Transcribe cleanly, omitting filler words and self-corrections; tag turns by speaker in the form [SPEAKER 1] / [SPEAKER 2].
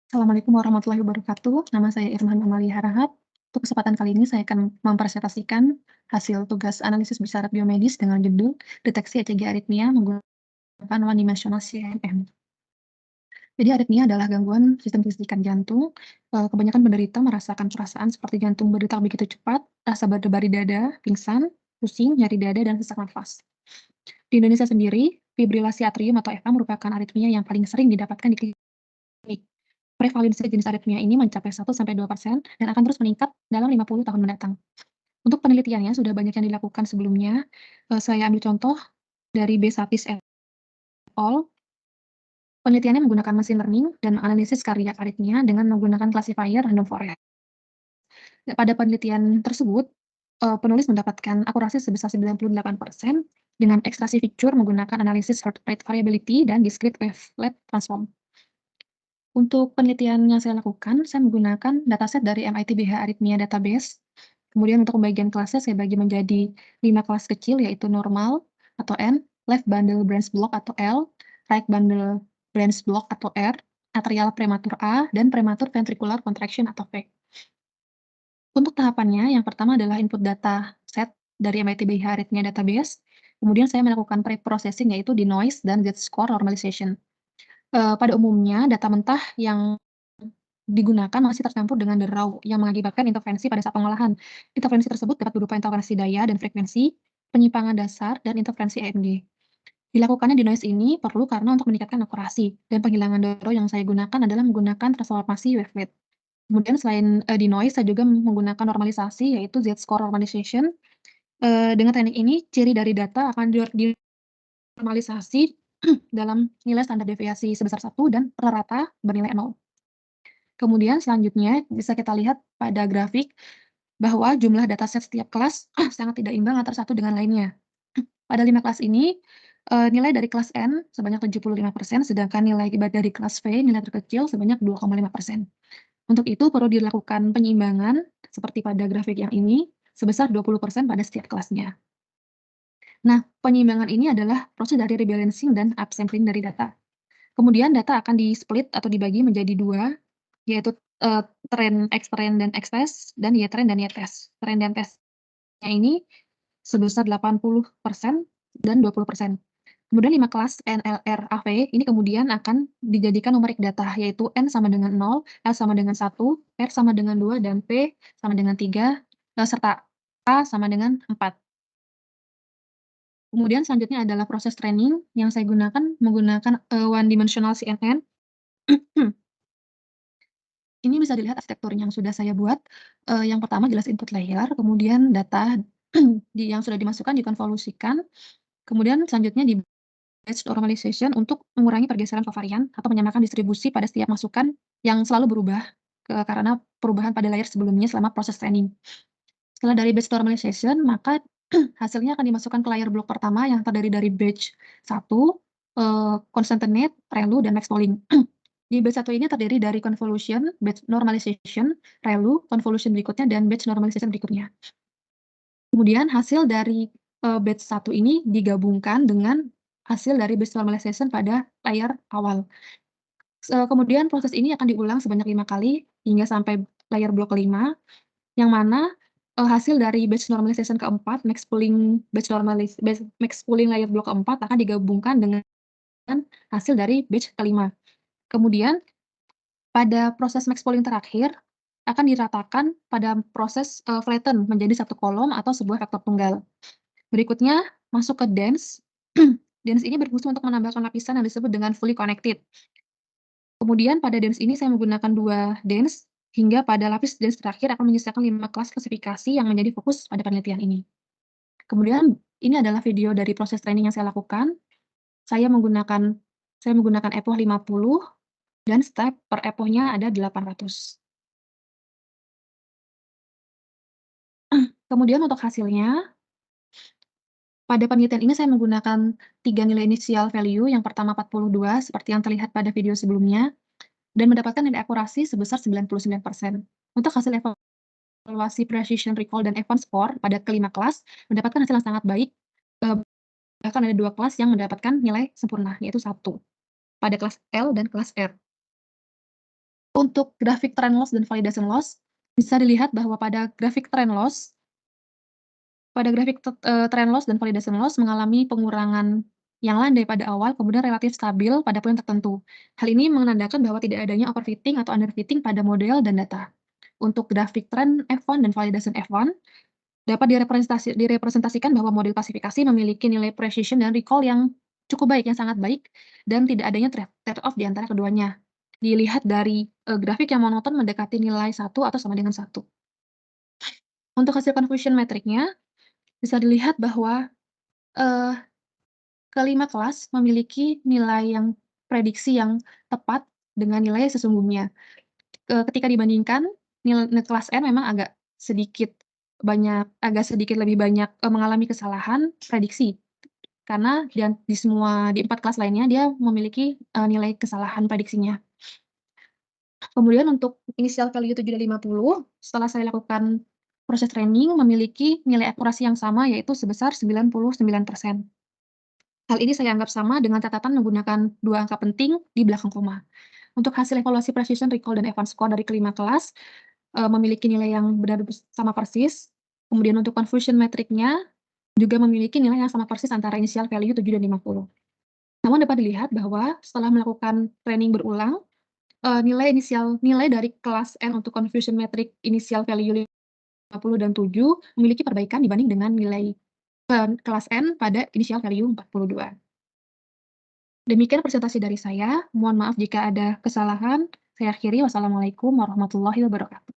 [SPEAKER 1] Assalamualaikum warahmatullahi wabarakatuh. Nama saya Irman Amalia Harahap. Untuk kesempatan kali ini saya akan mempresentasikan hasil tugas analisis bersyarat biomedis dengan judul Deteksi ECG aritmia menggunakan one dimensional CMM. Jadi aritmia adalah gangguan sistem kelistrikan jantung. Kebanyakan penderita merasakan perasaan seperti jantung berdetak begitu cepat, rasa berdebar di dada, pingsan, pusing, nyeri dada, dan sesak nafas. Di Indonesia sendiri, fibrilasi atrium atau FA merupakan aritmia yang paling sering didapatkan di klinik. Prevalensi jenis aritmia ini mencapai 1-2% dan akan terus meningkat dalam 50 tahun mendatang. Untuk penelitiannya sudah banyak yang dilakukan sebelumnya. Saya ambil contoh dari B. Satis et al. Penelitiannya menggunakan machine learning dan menganalisis kardiak aritmia dengan menggunakan classifier random forest. Pada penelitian tersebut, penulis mendapatkan akurasi sebesar 98% dengan ekstraksi feature menggunakan analisis heart rate variability dan discrete wavelet transform. Untuk penelitian yang saya lakukan, saya menggunakan dataset dari MIT BH Arrhythmia Database. Kemudian untuk pembagian kelasnya saya bagi menjadi 5 kelas kecil, yaitu normal atau N, left bundle branch block atau L, right bundle branch block atau R, atrial prematur A, dan prematur ventricular contraction atau V. Untuk tahapannya, yang pertama adalah input data set dari MIT BH Arrhythmia Database. Kemudian saya melakukan pre-processing, yaitu denoise dan z-score normalization. Pada umumnya, data mentah yang digunakan masih tercampur dengan the raw yang mengakibatkan intervensi pada saat pengolahan. Intervensi tersebut dapat berupa intervensi daya dan frekuensi, penyimpangan dasar, dan intervensi EMG. Dilakukannya denoise ini perlu karena untuk meningkatkan akurasi, dan penghilangan the raw yang saya gunakan adalah menggunakan transformasi wavelet. Kemudian selain denoise, saya juga menggunakan normalisasi, yaitu z-score normalization. Dengan teknik ini, ciri dari data akan dinormalisasi dalam nilai standar deviasi sebesar 1 dan rata bernilai 0. Kemudian selanjutnya bisa kita lihat pada grafik bahwa jumlah dataset setiap kelas sangat tidak imbang antara satu dengan lainnya. Pada 5 kelas ini, nilai dari kelas N sebanyak 75%, sedangkan nilai dari kelas V, nilai terkecil sebanyak 2,5%. Untuk itu perlu dilakukan penyeimbangan seperti pada grafik yang ini sebesar 20% pada setiap kelasnya. Nah, penyeimbangan ini adalah proses dari rebalancing dan upsampling dari data. Kemudian data akan di-split atau dibagi menjadi 2, yaitu, trend X-trend dan X-test dan Y-trend dan Y-test. Trend dan testnya ini sebesar 80% dan 20%. Kemudian 5 kelas NLR AV ini kemudian akan dijadikan numerik data, yaitu N sama dengan 0, L sama dengan 1, R sama dengan 2, dan P sama dengan 3, serta A sama dengan 4. Kemudian selanjutnya adalah proses training yang saya gunakan menggunakan, one dimensional CNN. Ini bisa dilihat arsitektur yang sudah saya buat. Yang pertama jelas input layer, kemudian data yang sudah dimasukkan dikonvolusikan, kemudian selanjutnya di batch normalization untuk mengurangi pergeseran kovarian atau menyamakan distribusi pada setiap masukan yang selalu berubah, karena perubahan pada layer sebelumnya selama proses training. Setelah dari batch normalization, maka hasilnya akan dimasukkan ke layer blok pertama yang terdiri dari batch 1, concatenate, ReLU, dan max polling. Di batch 1 ini terdiri dari convolution, batch normalization, ReLU, convolution berikutnya, dan batch normalization berikutnya. Kemudian hasil dari batch 1 ini digabungkan dengan hasil dari batch normalization pada layer awal. Kemudian proses ini akan diulang sebanyak 5 kali hingga sampai layer blok kelima, yang mana hasil dari batch normalization keempat, max pooling layer blok keempat akan digabungkan dengan hasil dari batch kelima. Kemudian pada proses max pooling terakhir akan diratakan pada proses flatten menjadi satu kolom atau sebuah vektor tunggal. Berikutnya masuk ke dense. Dense ini berfungsi untuk menambahkan lapisan yang disebut dengan fully connected. Kemudian pada dense ini saya menggunakan 2 dense, hingga pada lapis dense terakhir akan menyisakan 5 kelas klasifikasi yang menjadi fokus pada penelitian ini. Kemudian ini adalah video dari proses training yang saya lakukan. Saya menggunakan epoch 50 dan step per epochnya ada 800. Kemudian untuk hasilnya, pada penelitian ini saya menggunakan 3 nilai initial value, yang pertama 42 seperti yang terlihat pada video sebelumnya, dan mendapatkan nilai akurasi sebesar 99%. Untuk hasil evaluasi precision recall dan Evans score pada kelima kelas mendapatkan hasil yang sangat baik, bahkan ada 2 kelas yang mendapatkan nilai sempurna, yaitu 1 pada kelas L dan kelas R. Untuk grafik trend loss dan validation loss, bisa dilihat bahwa pada grafik trend loss trend loss dan validation loss mengalami pengurangan yang landai pada awal, kemudian relatif stabil pada poin tertentu. Hal ini menandakan bahwa tidak adanya overfitting atau underfitting pada model dan data. Untuk grafik trend F1 dan validation F1, dapat direpresentasikan bahwa model klasifikasi memiliki nilai precision dan recall yang cukup baik, yang sangat baik, dan tidak adanya trade-off di antara keduanya. Dilihat dari grafik yang monoton mendekati nilai 1 atau sama dengan 1. Untuk hasil confusion metricnya, bisa dilihat bahwa eee, kelima kelas memiliki nilai yang prediksi yang tepat dengan nilai sesungguhnya. Ketika dibandingkan kelas N memang agak sedikit lebih banyak, mengalami kesalahan prediksi, karena di 4 kelas lainnya dia memiliki, nilai kesalahan prediksinya. Kemudian untuk initial value 750, setelah saya lakukan proses training memiliki nilai akurasi yang sama, yaitu sebesar 99%. Hal ini saya anggap sama dengan catatan menggunakan 2 angka penting di belakang koma. Untuk hasil evaluasi precision, recall, dan advance score dari kelima kelas, memiliki nilai yang benar-benar sama persis. Kemudian untuk confusion metricnya juga memiliki nilai yang sama persis antara initial value 7 dan 50. Namun dapat dilihat bahwa setelah melakukan training berulang, nilai dari kelas N untuk confusion metric initial value 50 dan 7 memiliki perbaikan dibanding dengan nilai, kelas N pada initial value 42. Demikian presentasi dari saya, mohon maaf jika ada kesalahan. Saya akhiri, wassalamualaikum warahmatullahi wabarakatuh.